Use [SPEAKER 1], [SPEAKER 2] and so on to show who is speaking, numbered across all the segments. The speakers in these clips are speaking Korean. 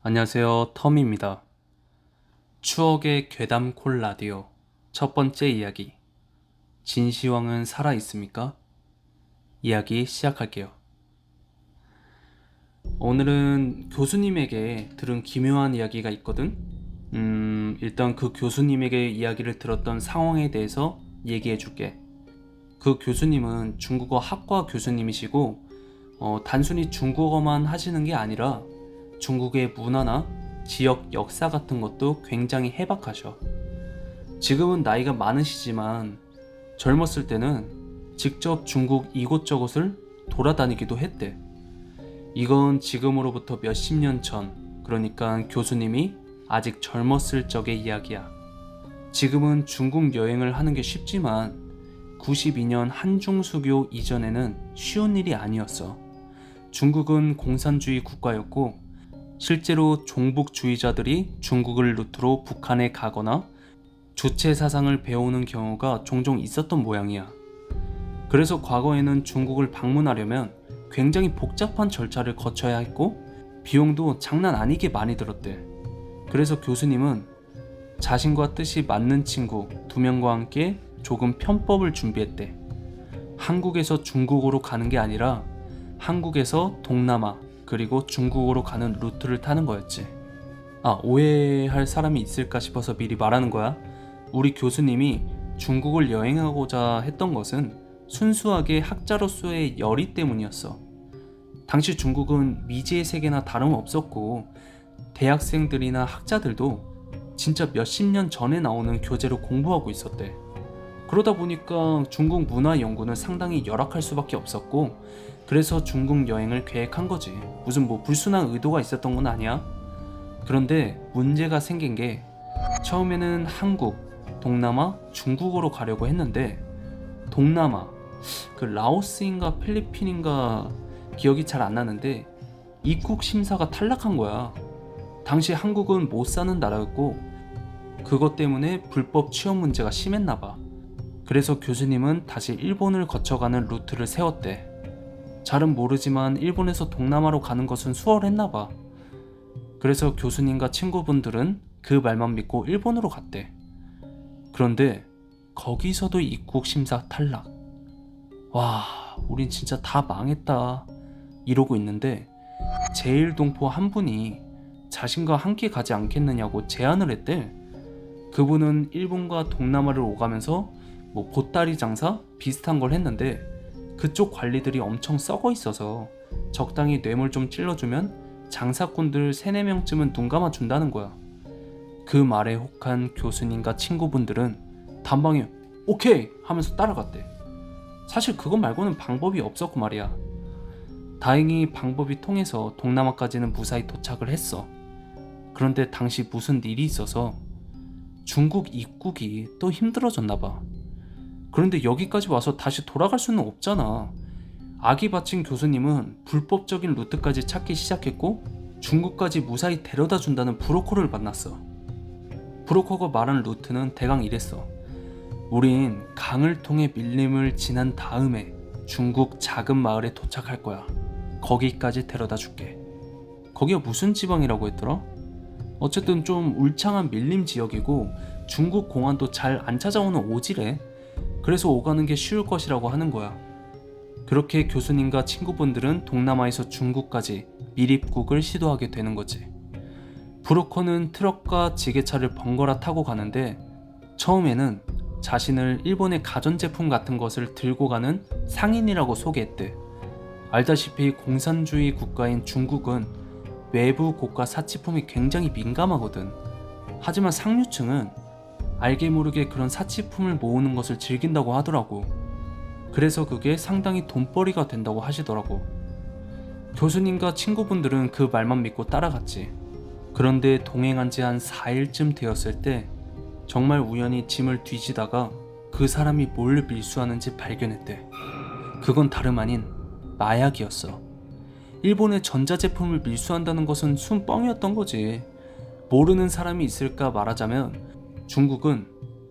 [SPEAKER 1] 안녕하세요, 텀입니다. 추억의 괴담콜 라디오 첫 번째 이야기. 진시황은 살아있습니까? 이야기 시작할게요. 오늘은 교수님에게 들은 기묘한 이야기가 있거든? 일단 그 교수님에게 이야기를 들었던 상황에 대해서 얘기해줄게. 그 교수님은 중국어 학과 교수님이시고, 단순히 중국어만 하시는 게 아니라 중국의 문화나 지역 역사 같은 것도 굉장히 해박하셔. 지금은 나이가 많으시지만 젊었을 때는 직접 중국 이곳저곳을 돌아다니기도 했대. 이건 지금으로부터 몇십 년 전, 그러니까 교수님이 아직 젊었을 적의 이야기야. 지금은 중국 여행을 하는 게 쉽지만 92년 한중수교 이전에는 쉬운 일이 아니었어. 중국은 공산주의 국가였고 실제로 종북주의자들이 중국을 루트로 북한에 가거나 주체 사상을 배우는 경우가 종종 있었던 모양이야. 그래서 과거에는 중국을 방문하려면 굉장히 복잡한 절차를 거쳐야 했고 비용도 장난 아니게 많이 들었대. 그래서 교수님은 자신과 뜻이 맞는 친구 2명과 함께 조금 편법을 준비했대. 한국에서 중국으로 가는 게 아니라 한국에서 동남아 그리고 중국으로 가는 루트를 타는 거였지. 오해할 사람이 있을까 싶어서 미리 말하는 거야. 우리 교수님이 중국을 여행하고자 했던 것은 순수하게 학자로서의 열의 때문이었어. 당시 중국은 미지의 세계나 다름없었고 대학생들이나 학자들도 진짜 몇십 년 전에 나오는 교재로 공부하고 있었대. 그러다 보니까 중국 문화 연구는 상당히 열악할 수밖에 없었고 그래서 중국 여행을 계획한 거지. 무슨 불순한 의도가 있었던 건 아니야. 그런데 문제가 생긴 게 처음에는 한국, 동남아, 중국으로 가려고 했는데 동남아, 그 라오스인가 필리핀인가 기억이 잘 안 나는데 입국 심사가 탈락한 거야. 당시 한국은 못 사는 나라였고 그것 때문에 불법 취업 문제가 심했나 봐. 그래서 교수님은 다시 일본을 거쳐가는 루트를 세웠대. 잘은 모르지만 일본에서 동남아로 가는 것은 수월했나 봐. 그래서 교수님과 친구분들은 그 말만 믿고 일본으로 갔대. 그런데 거기서도 입국 심사 탈락. 와, 우린 진짜 다 망했다 이러고 있는데 제일동포 한 분이 자신과 함께 가지 않겠느냐고 제안을 했대. 그분은 일본과 동남아를 오가면서 보따리 장사 비슷한 걸 했는데 그쪽 관리들이 엄청 썩어 있어서 적당히 뇌물 좀 찔러주면 장사꾼들 3-4명쯤은 눈 감아준다는 거야. 그 말에 혹한 교수님과 친구분들은 단방에 오케이 하면서 따라갔대. 사실 그것 말고는 방법이 없었고 말이야. 다행히 방법이 통해서 동남아까지는 무사히 도착을 했어. 그런데 당시 무슨 일이 있어서 중국 입국이 또 힘들어졌나 봐. 그런데 여기까지 와서 다시 돌아갈 수는 없잖아. 악이 바친 교수님은 불법적인 루트까지 찾기 시작했고 중국까지 무사히 데려다 준다는 브로커를 만났어. 브로커가 말한 루트는 대강 이랬어. 우린 강을 통해 밀림을 지난 다음에 중국 작은 마을에 도착할 거야. 거기까지 데려다 줄게. 거기가 무슨 지방이라고 했더라? 어쨌든 좀 울창한 밀림 지역이고 중국 공안도 잘 안 찾아오는 오지래. 그래서 오가는 게 쉬울 것이라고 하는 거야. 그렇게 교수님과 친구분들은 동남아에서 중국까지 밀입국을 시도하게 되는 거지. 브로커는 트럭과 지게차를 번갈아 타고 가는데 처음에는 자신을 일본의 가전제품 같은 것을 들고 가는 상인이라고 소개했대. 알다시피 공산주의 국가인 중국은 외부 고가 사치품이 굉장히 민감하거든. 하지만 상류층은 알게 모르게 그런 사치품을 모으는 것을 즐긴다고 하더라고. 그래서 그게 상당히 돈벌이가 된다고 하시더라고. 교수님과 친구분들은 그 말만 믿고 따라갔지. 그런데 동행한 지 한 4일쯤 되었을 때 정말 우연히 짐을 뒤지다가 그 사람이 뭘 밀수하는지 발견했대. 그건 다름 아닌 마약이었어. 일본의 전자제품을 밀수한다는 것은 순뻥이었던 거지. 모르는 사람이 있을까 말하자면 중국은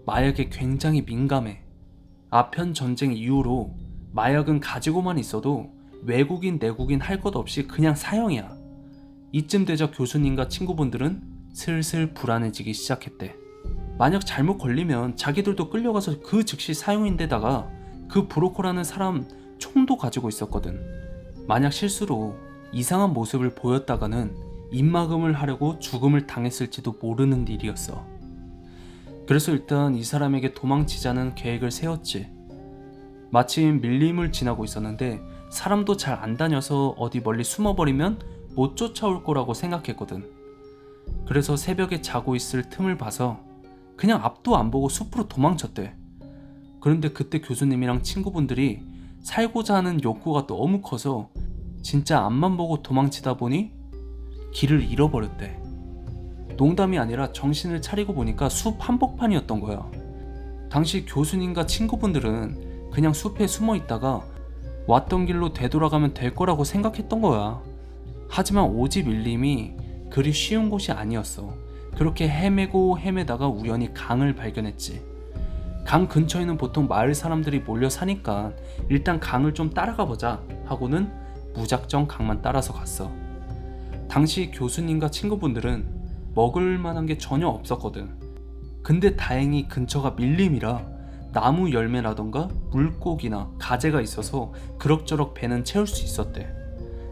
[SPEAKER 1] 마약에 굉장히 민감해. 아편 전쟁 이후로 마약은 가지고만 있어도 외국인 내국인 할 것 없이 그냥 사형이야. 이쯤 되자 교수님과 친구분들은 슬슬 불안해지기 시작했대. 만약 잘못 걸리면 자기들도 끌려가서 그 즉시 사형인데다가 그 브로커라는 사람 총도 가지고 있었거든. 만약 실수로 이상한 모습을 보였다가는 입막음을 하려고 죽음을 당했을지도 모르는 일이었어. 그래서 일단 이 사람에게 도망치자는 계획을 세웠지. 마침 밀림을 지나고 있었는데 사람도 잘 안 다녀서 어디 멀리 숨어버리면 못 쫓아올 거라고 생각했거든. 그래서 새벽에 자고 있을 틈을 봐서 그냥 앞도 안 보고 숲으로 도망쳤대. 그런데 그때 교수님이랑 친구분들이 살고자 하는 욕구가 너무 커서 진짜 앞만 보고 도망치다 보니 길을 잃어버렸대. 농담이 아니라 정신을 차리고 보니까 숲 한복판이었던 거야. 당시 교수님과 친구분들은 그냥 숲에 숨어 있다가 왔던 길로 되돌아가면 될 거라고 생각했던 거야. 하지만 오지 밀림이 그리 쉬운 곳이 아니었어. 그렇게 헤매고 헤매다가 우연히 강을 발견했지. 강 근처에는 보통 마을 사람들이 몰려 사니까 일단 강을 좀 따라가 보자 하고는 무작정 강만 따라서 갔어. 당시 교수님과 친구분들은 먹을 만한 게 전혀 없었거든. 근데 다행히 근처가 밀림이라 나무 열매라던가 물고기나 가재가 있어서 그럭저럭 배는 채울 수 있었대.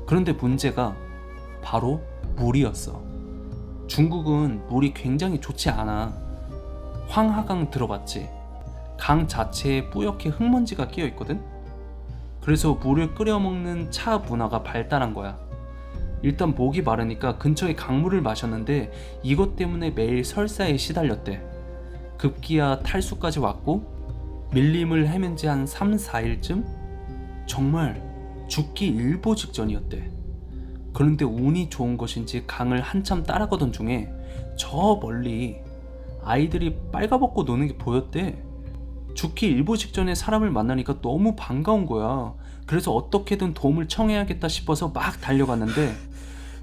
[SPEAKER 1] 그런데 문제가 바로 물이었어. 중국은 물이 굉장히 좋지 않아. 황하강 들어봤지? 강 자체에 뿌옇게 흙먼지가 끼어 있거든? 그래서 물을 끓여 먹는 차 문화가 발달한 거야. 일단 목이 마르니까 근처에 강물을 마셨는데 이것 때문에 매일 설사에 시달렸대. 급기야 탈수까지 왔고 밀림을 헤맨 지 한 3, 4일쯤? 정말 죽기 일보 직전이었대. 그런데 운이 좋은 것인지 강을 한참 따라가던 중에 저 멀리 아이들이 빨가벗고 노는 게 보였대. 죽기 일보 직전에 사람을 만나니까 너무 반가운 거야. 그래서 어떻게든 도움을 청해야겠다 싶어서 막 달려갔는데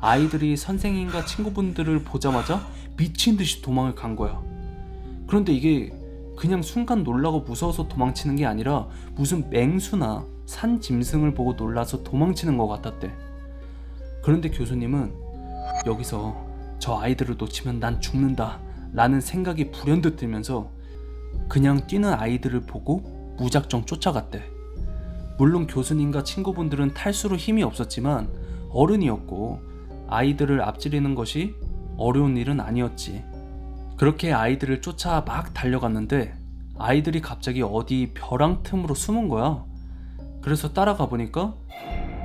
[SPEAKER 1] 아이들이 선생님과 친구분들을 보자마자 미친 듯이 도망을 간 거야. 그런데 이게 그냥 순간 놀라고 무서워서 도망치는 게 아니라 무슨 맹수나 산 짐승을 보고 놀라서 도망치는 것 같았대. 그런데 교수님은 여기서 저 아이들을 놓치면 난 죽는다 라는 생각이 불현듯 들면서 그냥 뛰는 아이들을 보고 무작정 쫓아갔대. 물론 교수님과 친구분들은 탈수로 힘이 없었지만 어른이었고 아이들을 앞지르는 것이 어려운 일은 아니었지. 그렇게 아이들을 쫓아 막 달려갔는데 아이들이 갑자기 어디 벼랑 틈으로 숨은 거야. 그래서 따라가 보니까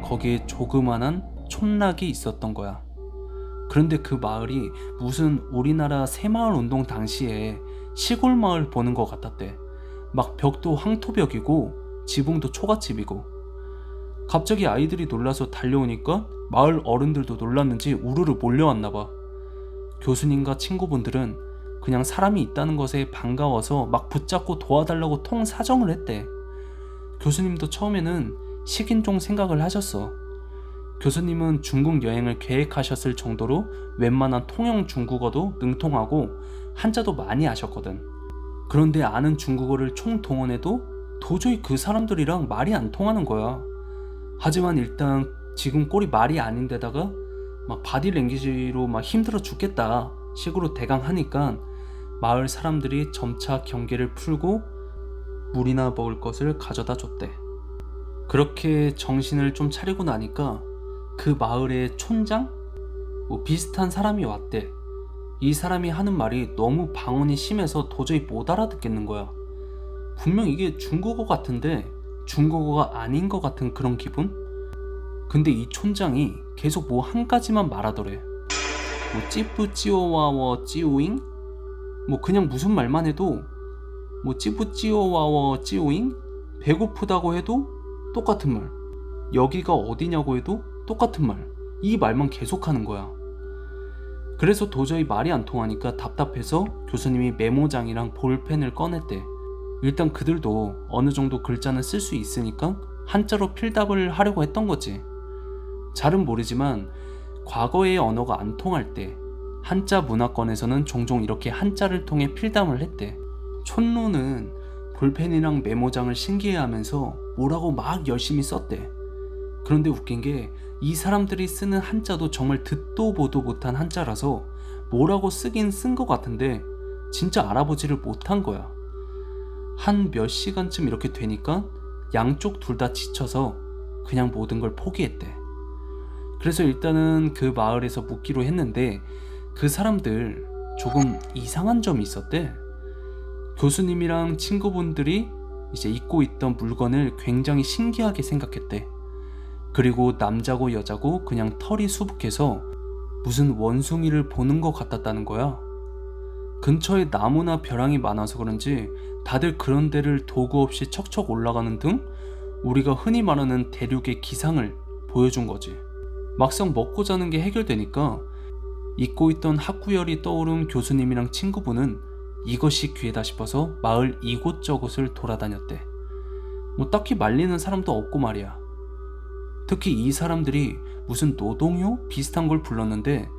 [SPEAKER 1] 거기에 조그만한 촌락이 있었던 거야. 그런데 그 마을이 무슨 우리나라 새마을 운동 당시에 시골 마을 보는 것 같았대. 막 벽도 황토벽이고 지붕도 초가집이고. 갑자기 아이들이 놀라서 달려오니까 마을 어른들도 놀랐는지 우르르 몰려왔나봐. 교수님과 친구분들은 그냥 사람이 있다는 것에 반가워서 막 붙잡고 도와달라고 통사정을 했대. 교수님도 처음에는 식인종 생각을 하셨어. 교수님은 중국 여행을 계획하셨을 정도로 웬만한 통영 중국어도 능통하고 한자도 많이 아셨거든. 그런데 아는 중국어를 총동원해도 도저히 그 사람들이랑 말이 안 통하는 거야. 하지만 일단 지금 꼴이 말이 아닌데다가 막 바디랭귀지로 막 힘들어 죽겠다 식으로 대강 하니까 마을 사람들이 점차 경계를 풀고 물이나 먹을 것을 가져다 줬대. 그렇게 정신을 좀 차리고 나니까 그 마을의 촌장? 비슷한 사람이 왔대. 이 사람이 하는 말이 너무 방언이 심해서 도저히 못 알아듣겠는 거야. 분명 이게 중국어 같은데 중국어가 아닌 것 같은 그런 기분? 근데 이 촌장이 계속 뭐 한 가지만 말하더래. 뭐 찌뿌찌오와워 찌우잉? 뭐 그냥 무슨 말만 해도 뭐 찌뿌찌오와워 찌우잉? 배고프다고 해도 똑같은 말. 여기가 어디냐고 해도 똑같은 말. 이 말만 계속하는 거야. 그래서 도저히 말이 안 통하니까 답답해서 교수님이 메모장이랑 볼펜을 꺼냈대. 일단 그들도 어느 정도 글자는 쓸 수 있으니까 한자로 필답을 하려고 했던 거지. 잘은 모르지만 과거의 언어가 안 통할 때 한자 문화권에서는 종종 이렇게 한자를 통해 필담을 했대. 촌로는 볼펜이랑 메모장을 신기해하면서 뭐라고 막 열심히 썼대. 그런데 웃긴 게 이 사람들이 쓰는 한자도 정말 듣도 보도 못한 한자라서 뭐라고 쓰긴 쓴 것 같은데 진짜 알아보지를 못한 거야. 한 몇 시간쯤 이렇게 되니까 양쪽 둘 다 지쳐서 그냥 모든 걸 포기했대. 그래서 일단은 그 마을에서 묵기로 했는데 그 사람들 조금 이상한 점이 있었대. 교수님이랑 친구분들이 이제 잊고 있던 물건을 굉장히 신기하게 생각했대. 그리고 남자고 여자고 그냥 털이 수북해서 무슨 원숭이를 보는 것 같았다는 거야. 근처에 나무나 벼랑이 많아서 그런지 다들 그런 데를 도구 없이 척척 올라가는 등 우리가 흔히 말하는 대륙의 기상을 보여준 거지. 막상 먹고 자는 게 해결되니까 잊고 있던 학구열이 떠오른 교수님이랑 친구분은 이것이 기회다 싶어서 마을 이곳저곳을 돌아다녔대. 뭐 딱히 말리는 사람도 없고 말이야. 특히 이 사람들이 무슨 노동요? 비슷한 걸 불렀는데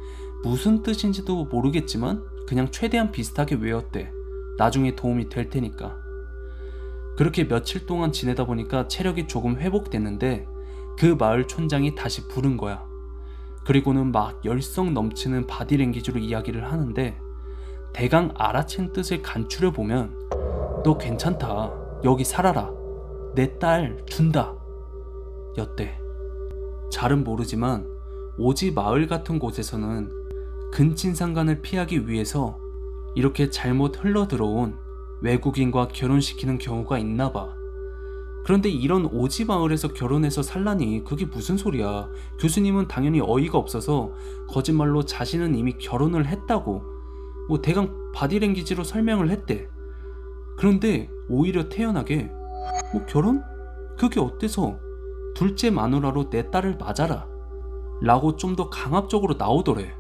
[SPEAKER 1] 무슨 뜻인지도 모르겠지만 그냥 최대한 비슷하게 외웠대. 나중에 도움이 될 테니까. 그렇게 며칠 동안 지내다 보니까 체력이 조금 회복됐는데 그 마을 촌장이 다시 부른 거야. 그리고는 막 열성 넘치는 바디랭귀지로 이야기를 하는데 대강 알아챈 뜻을 간추려보면 너 괜찮다. 여기 살아라. 내 딸 준다. 였대. 잘은 모르지만 오지 마을 같은 곳에서는 근친상간을 피하기 위해서 이렇게 잘못 흘러들어온 외국인과 결혼시키는 경우가 있나봐. 그런데 이런 오지 마을에서 결혼해서 살라니 그게 무슨 소리야. 교수님은 당연히 어이가 없어서 거짓말로 자신은 이미 결혼을 했다고 뭐 대강 바디랭귀지로 설명을 했대. 그런데 오히려 태연하게 뭐 결혼? 그게 어때서 둘째 마누라로 내 딸을 맞아라 라고 좀 더 강압적으로 나오더래.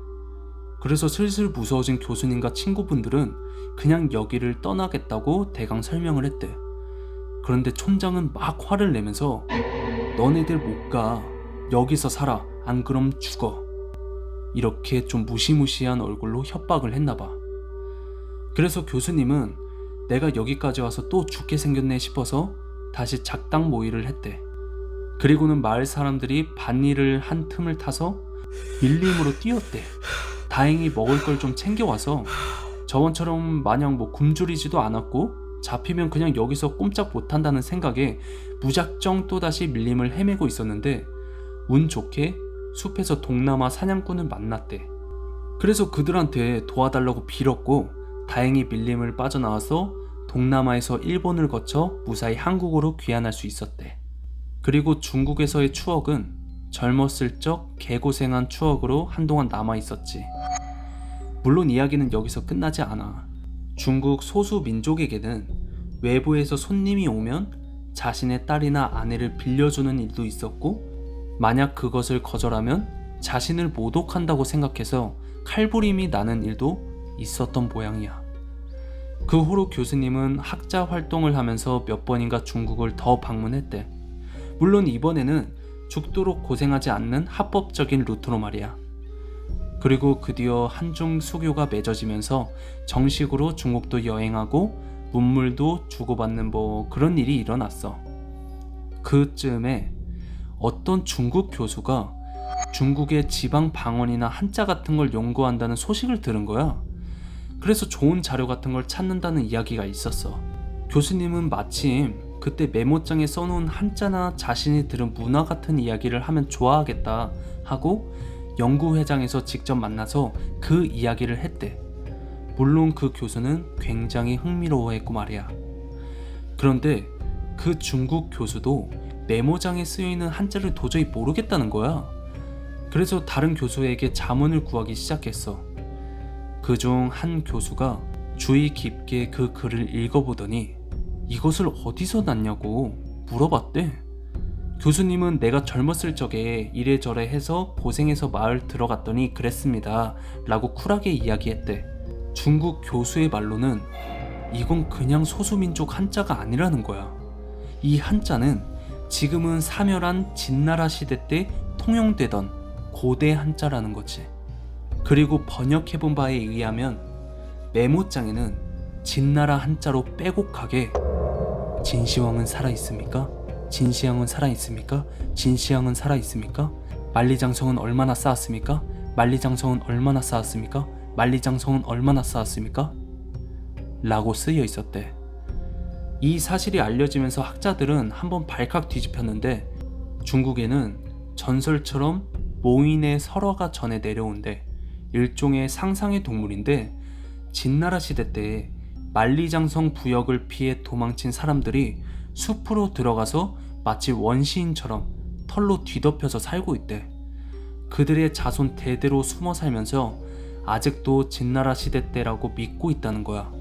[SPEAKER 1] 그래서 슬슬 무서워진 교수님과 친구분들은 그냥 여기를 떠나겠다고 대강 설명을 했대. 그런데 촌장은 막 화를 내면서 너네들 못 가. 여기서 살아. 안 그럼 죽어. 이렇게 좀 무시무시한 얼굴로 협박을 했나봐. 그래서 교수님은 내가 여기까지 와서 또 죽게 생겼네 싶어서 다시 작당 모의를 했대. 그리고는 마을 사람들이 밭일을 한 틈을 타서 밀림으로 뛰었대. 다행히 먹을 걸 좀 챙겨와서 저번처럼 마냥 뭐 굶주리지도 않았고 잡히면 그냥 여기서 꼼짝 못한다는 생각에 무작정 또다시 밀림을 헤매고 있었는데 운 좋게 숲에서 동남아 사냥꾼을 만났대. 그래서 그들한테 도와달라고 빌었고 다행히 밀림을 빠져나와서 동남아에서 일본을 거쳐 무사히 한국으로 귀환할 수 있었대. 그리고 중국에서의 추억은 젊었을 적 개고생한 추억으로 한동안 남아있었지. 물론 이야기는 여기서 끝나지 않아. 중국 소수 민족에게는 외부에서 손님이 오면 자신의 딸이나 아내를 빌려주는 일도 있었고 만약 그것을 거절하면 자신을 모독한다고 생각해서 칼부림이 나는 일도 있었던 모양이야. 그 후로 교수님은 학자 활동을 하면서 몇 번인가 중국을 더 방문했대. 물론 이번에는 죽도록 고생하지 않는 합법적인 루트로 말이야. 그리고 그 뒤어 한중 수교가 맺어지면서 정식으로 중국도 여행하고 문물도 주고받는 뭐 그런 일이 일어났어. 그쯤에 어떤 중국 교수가 중국의 지방 방언이나 한자 같은 걸 연구한다는 소식을 들은 거야. 그래서 좋은 자료 같은 걸 찾는다는 이야기가 있었어. 교수님은 마침 그때 메모장에 써놓은 한자나 자신이 들은 문화 같은 이야기를 하면 좋아하겠다 하고 연구회장에서 직접 만나서 그 이야기를 했대. 물론 그 교수는 굉장히 흥미로워했고 말이야. 그런데 그 중국 교수도 메모장에 쓰여있는 한자를 도저히 모르겠다는 거야. 그래서 다른 교수에게 자문을 구하기 시작했어. 그중 한 교수가 주의 깊게 그 글을 읽어보더니 이것을 어디서 났냐고 물어봤대. 교수님은 내가 젊었을 적에 이래저래 해서 고생해서 마을 들어갔더니 그랬습니다 라고 쿨하게 이야기했대. 중국 교수의 말로는 이건 그냥 소수민족 한자가 아니라는 거야. 이 한자는 지금은 사멸한 진나라 시대 때 통용되던 고대 한자라는 거지. 그리고 번역해본 바에 의하면 메모장에는 진나라 한자로 빼곡하게 진시황은 살아있습니까? 진시황은 살아있습니까? 진시황은 살아있습니까? 만리장성은 얼마나 쌓았습니까? 만리장성은 얼마나 쌓았습니까? 만리장성은 얼마나 쌓았습니까? 라고 쓰여 있었대. 이 사실이 알려지면서 학자들은 한번 발칵 뒤집혔는데 중국에는 전설처럼 모인의 설화가 전해 내려온대. 일종의 상상의 동물인데 진나라 시대 때 만리장성 부역을 피해 도망친 사람들이 숲으로 들어가서 마치 원시인처럼 털로 뒤덮여서 살고 있대. 그들의 자손 대대로 숨어 살면서 아직도 진나라 시대 때라고 믿고 있다는 거야.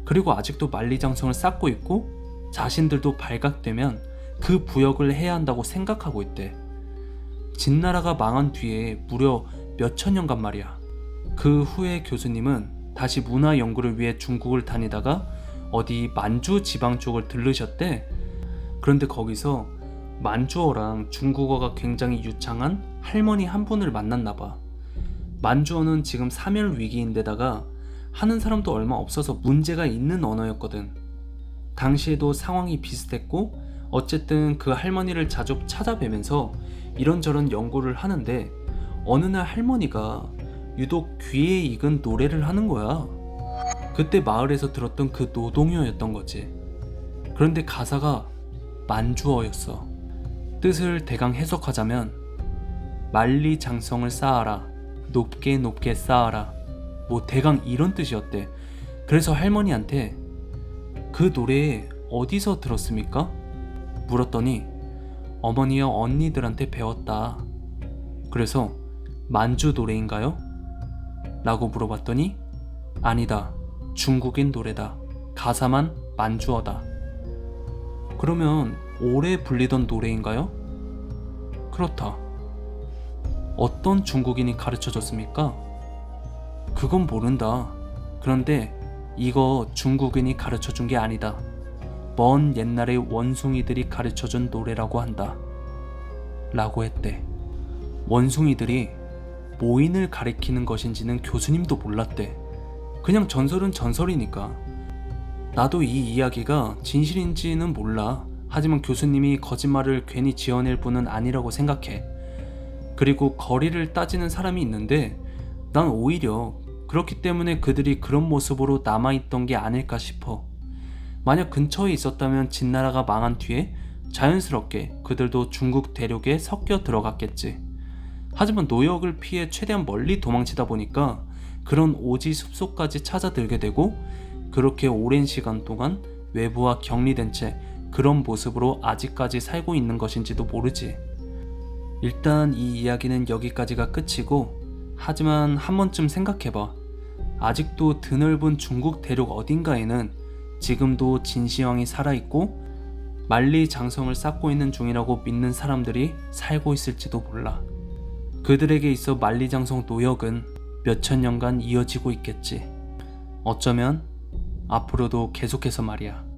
[SPEAKER 1] 그리고 아직도 만리장성을 쌓고 있고 자신들도 발각되면 그 부역을 해야 한다고 생각하고 있대. 진나라가 망한 뒤에 무려 몇천 년간 말이야. 그 후에 교수님은 다시 문화 연구를 위해 중국을 다니다가 어디 만주 지방 쪽을 들르셨대. 그런데 거기서 만주어랑 중국어가 굉장히 유창한 할머니 한 분을 만났나 봐. 만주어는 지금 사멸 위기인데다가 하는 사람도 얼마 없어서 문제가 있는 언어였거든. 당시에도 상황이 비슷했고 어쨌든 그 할머니를 자주 찾아뵈면서 이런저런 연구를 하는데 어느 날 할머니가 유독 귀에 익은 노래를 하는 거야. 그때 마을에서 들었던 그 노동요였던 거지. 그런데 가사가 만주어였어. 뜻을 대강 해석하자면 만리장성을 쌓아라, 높게 높게 쌓아라, 뭐 대강 이런 뜻이었대. 그래서 할머니한테 그 노래 어디서 들었습니까? 물었더니 어머니와 언니들한테 배웠다. 그래서 만주 노래인가요? 라고 물어봤더니 아니다, 중국인 노래다. 가사만 만주어다. 그러면 오래 불리던 노래인가요? 그렇다. 어떤 중국인이 가르쳐줬습니까? 그건 모른다. 그런데 이거 중국인이 가르쳐준 게 아니다. 먼 옛날의 원숭이들이 가르쳐준 노래라고 한다. 라고 했대. 원숭이들이 모인을 가리키는 것인지는 교수님도 몰랐대. 그냥 전설은 전설이니까. 나도 이 이야기가 진실인지는 몰라. 하지만 교수님이 거짓말을 괜히 지어낼 분은 아니라고 생각해. 그리고 거리를 따지는 사람이 있는데 난 오히려 그렇기 때문에 그들이 그런 모습으로 남아있던 게 아닐까 싶어. 만약 근처에 있었다면 진나라가 망한 뒤에 자연스럽게 그들도 중국 대륙에 섞여 들어갔겠지. 하지만 노역을 피해 최대한 멀리 도망치다 보니까 그런 오지 숲속까지 찾아들게 되고 그렇게 오랜 시간 동안 외부와 격리된 채 그런 모습으로 아직까지 살고 있는 것인지도 모르지. 일단 이 이야기는 여기까지가 끝이고, 하지만 한 번쯤 생각해봐. 아직도 드넓은 중국 대륙 어딘가에는 지금도 진시황이 살아있고 만리장성을 쌓고 있는 중이라고 믿는 사람들이 살고 있을지도 몰라. 그들에게 있어 만리장성 노역은 몇천 년간 이어지고 있겠지. 어쩌면 앞으로도 계속해서 말이야.